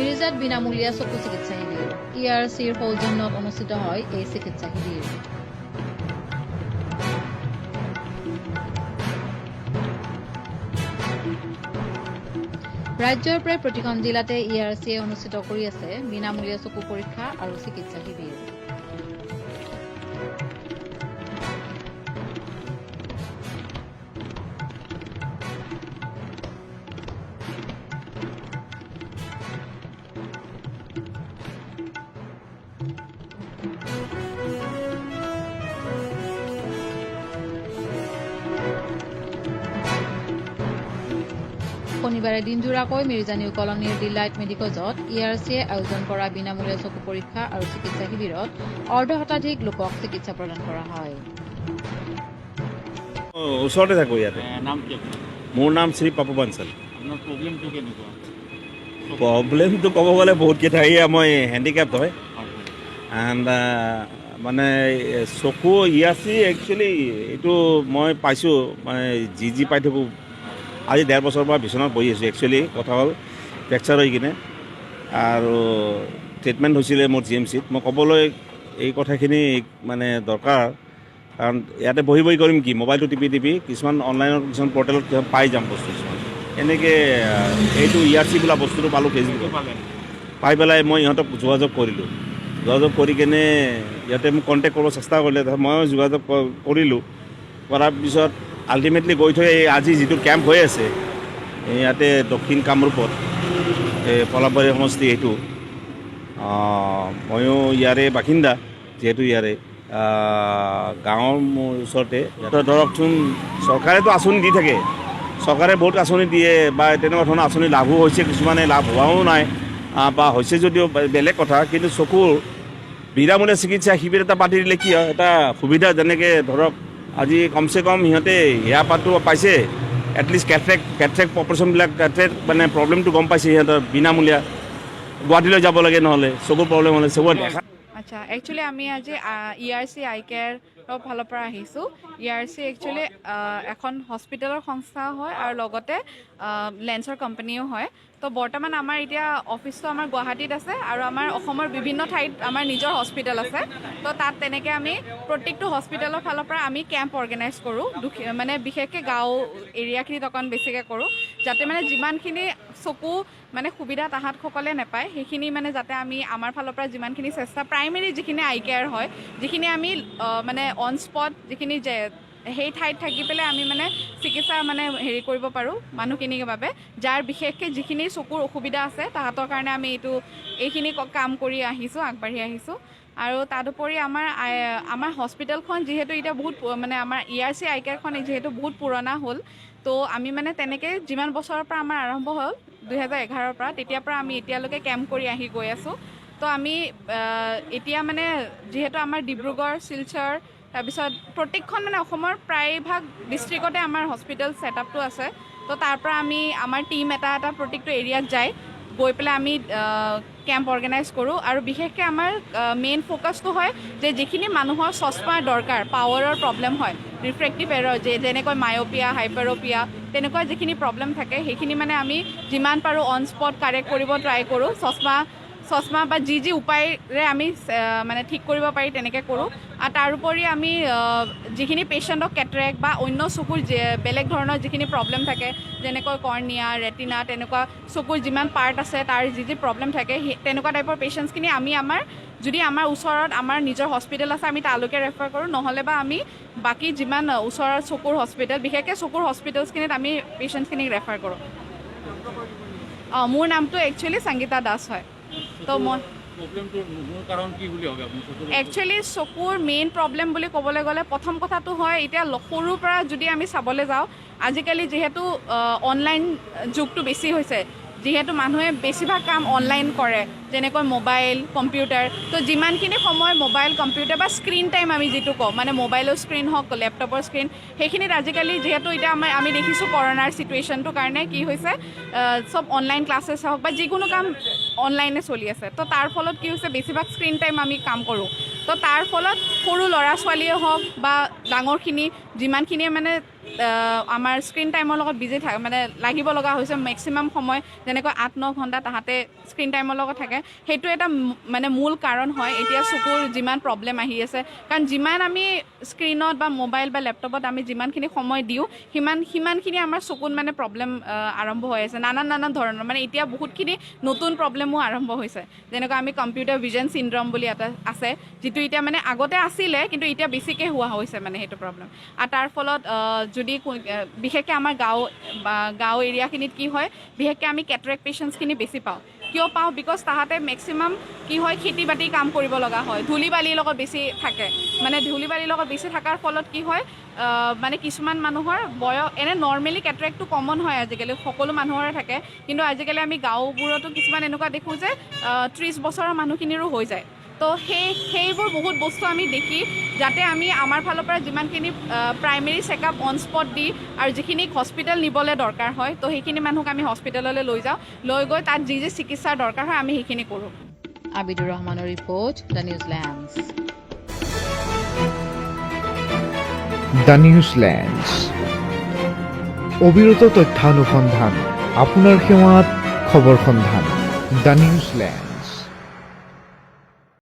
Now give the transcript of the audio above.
মিৰ্জাত বিনামূলীয়া চকু চিকিৎসা শিবিৰ ERCৰ সৌজন্যত অনুষ্ঠিত হয় এই চিকিৎসা শিবিৰ। ৰাজ্যৰ প্ৰায় প্ৰতিখন জিলাতে ERCয়ে অনুষ্ঠিত কৰি আছে বিনামূলীয়া চকু পৰীক্ষা আৰু চিকিৎসা শিবিৰ। শনিবাৰে দিনজোৰাকৈ মিৰ্জা নিউ কলনীৰ ডিলাইট মেডিকজত ERCয়ে আয়োজন কৰা বিনামূলীয়া চকু পৰীক্ষা আৰু চিকিৎসা শিবিৰত অৰ্ধশতাধিক লোকক চিকিৎসা প্ৰদান কৰা হয়। ওচৰতে থাকোঁ ইয়াতে। মোৰ নাম শ্ৰী পাপু বাঞ্চল। প্ৰব্লেমটো ক'ব গ'লে বহুতকেইটা। এয়া মই হেণ্ডিকেপ্ট হয় এণ্ড মানে চকু ERC একচুৱেলি এইটো মই পাইছোঁ মানে যি পাই থাকোঁ। আজি 1.5 বছৰৰ পৰা বিচনাত বহি আছোঁ। একচুৱেলি কথা হ'ল ফ্ৰেকচাৰ হৈ কিনে আৰু ট্ৰিটমেণ্ট হৈছিলে মোৰ GMCত। মই ক'বলৈ এই কথাখিনি মানে দৰকাৰ, কাৰণ ইয়াতে বহি কৰিম কি, মোবাইলটো টিপি কিছুমান অনলাইনত কিছুমান পৰ্টেলত পাই যাম বস্তু কিছুমান। এনেকৈ এইটো ERC বোলা বস্তুটো পালোঁ ফেচবুকত। পাই পেলাই মই ইহঁতক যোগাযোগ কৰিলোঁ। যোগাযোগ কৰি কিনে ইয়াতে মোক কণ্টেক্ট কৰিব চেষ্টা কৰিলে, ময়ো যোগাযোগ কৰিলোঁ। কৰাৰ পিছত আল্টিমেটলি গৈ থৈ আজি যিটো কেম্প হৈ আছে ইয়াতে দক্ষিণ কামৰূপত পলাশবাৰী সমষ্টি, এইটো ময়ো ইয়াৰে বাসিন্দা, যিহেতু ইয়াৰে গাঁৱৰ মোৰ ওচৰতে। ধৰকচোন চৰকাৰেতো আঁচনি দি থাকে, চৰকাৰে বহুত আঁচনি দিয়ে বা তেনেকুৱা ধৰণৰ আঁচনি লাভো হৈছে, কিছুমানে লাভ হোৱাও নাই বা হৈছে যদিও বেলেগ কথা। কিন্তু চকুৰ বিনামূলীয়া চিকিৎসা শিবিৰ এটা পাতি দিলে কি হয়, এটা সুবিধা। যেনেকৈ ধৰক আজি কমচে কম সিহঁতে হেয়াৰ পাতটো পাইছে, এটলিষ্ট কেটৰেক্ট অপাৰেশ্যনবিলাক কেটৰেক্ট মানে প্ৰব্লেমটো গম পাইছে সিহঁতৰ বিনামূলীয়া। গুৱাহাটীলৈ যাব লাগে নহ'লে চকুৰ প্ৰব্লেম হ'লে চকুৰ দেখা। আচ্ছা, একচুৱেলি আমি আজি ERC আই কেয়াৰৰ ফালৰ পৰা আহিছোঁ। ERC একচুৱেলি এখন হস্পিটেলৰ সংস্থা হয় আৰু লগতে লেন্সৰ কোম্পানীও হয়। তো বৰ্তমান আমাৰ এতিয়া অফিচটো আমাৰ গুৱাহাটীত আছে আৰু আমাৰ অসমৰ বিভিন্ন ঠাইত আমাৰ নিজৰ হস্পিটেল আছে। তো তাত তেনেকৈ আমি প্ৰত্যেকটো হস্পিটেলৰ ফালৰ পৰা আমি কেম্প অৰ্গেনাইজ কৰোঁ, মানে বিশেষকৈ গাঁও এৰিয়াখিনিত অকণ বেছিকৈ কৰোঁ, যাতে মানে যিমানখিনি চকু মানে সুবিধা তাহাঁতসকলে নাপায় সেইখিনি মানে যাতে আমি আমাৰ ফালৰ পৰা যিমানখিনি চেষ্টা, প্ৰাইমেৰী যিখিনি আই কেয়াৰ হয়, যিখিনি আমি মানে অন স্পট যিখিনি সেই ঠাইত থাকি পেলাই আমি মানে চিকিৎসা মানে হেৰি কৰিব পাৰোঁ মানুহখিনিৰ বাবে, যাৰ বিশেষকৈ যিখিনি চকুৰ অসুবিধা আছে তাহাঁতৰ কাৰণে আমি এইখিনি কাম কৰি আহিছোঁ, আগবাঢ়ি আহিছোঁ। আৰু তাৰোপৰি আমাৰ হস্পিটেলখন যিহেতু এতিয়া বহুত মানে আমাৰ ERC আই কেয়াৰখন যিহেতু বহুত পুৰণা হ'ল, তো আমি মানে তেনেকৈ যিমান বছৰৰ পৰা আমাৰ আৰম্ভ হ'ল 2011ৰ পৰা, তেতিয়াৰ পৰা আমি এতিয়ালৈকে কেম্প কৰি আহি গৈ আছোঁ। তো আমি এতিয়া মানে যিহেতু আমাৰ ডিব্ৰুগড়, শিলচৰ, তাৰপিছত প্ৰত্যেকখন মানে অসমৰ প্ৰায়ভাগ ডিষ্ট্ৰিক্টতে আমাৰ হস্পিটেল ছেটআপটো আছে। তো তাৰ পৰা আমি আমাৰ টীম এটা প্ৰত্যেকটো এৰিয়াত যায়, গৈ পেলাই আমি কেম্প অৰ্গেনাইজ কৰোঁ। আৰু বিশেষকৈ আমাৰ মেইন ফ'কাছটো হয় যে যিখিনি মানুহৰ চশমাৰ দৰকাৰ, পাৱাৰৰ প্ৰব্লেম হয়, ৰিফ্ৰেক্টিভ এৰৰ যেনেকৈ মায়'পিয়া, হাইপাৰ'পিয়া, তেনেকুৱা যিখিনি প্ৰব্লেম থাকে সেইখিনি মানে আমি যিমান পাৰোঁ অন স্পট কাৰেক্ট কৰিব ট্ৰাই কৰোঁ। চশমা বা যি উপায়েৰে আমি মানে ঠিক কৰিব পাৰি তেনেকৈ কৰোঁ। আৰু তাৰোপৰি আমি যিখিনি পেচেণ্টক কেটৰেক্ট বা অন্য চকুৰ বেলেগ ধৰণৰ যিখিনি প্ৰব্লেম থাকে, যেনেকৈ কৰ্নিয়া, ৰেটিনা, তেনেকুৱা চকুৰ যিমান পাৰ্ট আছে তাৰ যি প্ৰব্লেম থাকে তেনেকুৱা টাইপৰ পেচেণ্টছখিনি আমি যদি আমাৰ ওচৰত আমাৰ নিজৰ হস্পিটেল আছে আমি তালৈকে ৰেফাৰ কৰোঁ, নহ'লে বা আমি বাকী যিমান ওচৰৰ চকুৰ হস্পিটেল, বিশেষকৈ চকুৰ হস্পিটেলছখিনিত আমি পেচেণ্টছখিনিক ৰেফাৰ কৰোঁ। মোৰ নামটো একচুৱেলি সংগীতা দাস হয়। তো মই একচুৱেলি চকুৰ মেইন প্ৰব্লেম বুলি ক'বলৈ গ'লে প্ৰথম কথাটো হয়, এতিয়া সৰুৰ পৰা যদি আমি চাবলৈ যাওঁ, আজিকালি যিহেতু অনলাইন যুগটো বেছি হৈছে, যিহেতু মানুহে বেছিভাগ কাম অনলাইন কৰে, যেনেকৈ মোবাইল, কম্পিউটাৰ, তো যিমানখিনি সময় মোবাইল, কম্পিউটাৰ বা স্ক্ৰীণ টাইম আমি যিটো কওঁ, মানে মোবাইলৰ স্ক্ৰীণ হওক, লেপটপৰ স্ক্ৰীণ, সেইখিনিত আজিকালি যিহেতু এতিয়া আমি দেখিছোঁ কৰোণাৰ চিটুৱেশ্যনটোৰ কাৰণে কি হৈছে, চব অনলাইন ক্লাছেছ হওক বা যিকোনো কাম অনলাইনে চলি আছে। তো তাৰ ফলত কি হৈছে, বেছিভাগ স্ক্ৰীণ টাইম আমি কাম কৰোঁ। তো তাৰ ফলত সৰু ল'ৰা ছোৱালীয়ে হওক বা ডাঙৰখিনি যিমানখিনিয়ে মানে আমাৰ স্ক্ৰীণ টাইমৰ লগত বিজি থাকে মানে লাগিব লগা হৈছে মেক্সিমাম সময় যেনেকৈ 8-9 ঘণ্টা তাহাঁতে স্ক্ৰীণ টাইমৰ লগত থাকে সেইটো এটা মানে মূল কাৰণ হয় এতিয়া চকুৰ যিমান প্ৰব্লেম আহি আছে কাৰণ যিমান আমি স্ক্ৰীণত বা মোবাইল বা লেপটপত আমি যিমানখিনি সময় দিওঁ সিমানখিনি আমাৰ চকুত মানে প্ৰব্লেম আৰম্ভ হৈ আছে নানান ধৰণৰ মানে এতিয়া বহুতখিনি নতুন প্ৰব্লেমো আৰম্ভ হৈছে যেনেকৈ আমি কম্পিউটাৰ ভিজন চিনড্ৰম বুলি এটা আছে যিটো এতিয়া মানে আগতে আছিলে কিন্তু এতিয়া বেছিকৈ হোৱা হৈছে মানে সেইটো প্ৰব্লেম আৰু তাৰ ফলত যদি বিশেষকৈ আমাৰ গাঁও এৰিয়াখিনিত কি হয় বিশেষকৈ আমি কেটাৰেক্ট পেচেণ্টছখিনি বেছি পাওঁ কিয় পাওঁ বিকজ তাহাঁতে মেক্সিমাম কি হয় খেতি বাতি কাম কৰিব লগা হয় ধূলি বালিৰ লগত বেছি থাকে মানে ধূলি বালিৰ লগত বেছি থকাৰ ফলত কি হয় মানে কিছুমান মানুহৰ বয়স এনে নৰ্মেলি কেটাৰেক্টটো কমন হয় আজিকালি সকলো মানুহৰে থাকে কিন্তু আজিকালি আমি গাঁওবোৰতো কিছুমান এনেকুৱা দেখোঁ যে 30 বছৰৰ মানুহখিনিৰো হৈ যায় তো সেইবোৰ বহুত বস্তু আমি দেখি যাতে আমি আমাৰ ফালৰ পৰা যিমানখিনি প্ৰাইমেৰী চেকআপ অন স্পট দি আৰু যিখিনি হস্পিটেল নিবলৈ দৰকাৰ হয় তো সেইখিনি মানুহক আমি হস্পিটেললৈ লৈ যাওঁ লৈ গৈ তাত যি চিকিৎসাৰ দৰকাৰ হয় আমি সেইখিনি কৰোঁ আবিদুৰ ৰহমানৰ ৰিপৰ্ট দ্য নিউজিলেণ্ডছ দ্য নিউজিলেণ্ডছ অবিৰত তথ্যানুসন্ধান আপোনাৰ সেৱাত খবৰ সন্ধান দ্য নিউজিলেণ্ড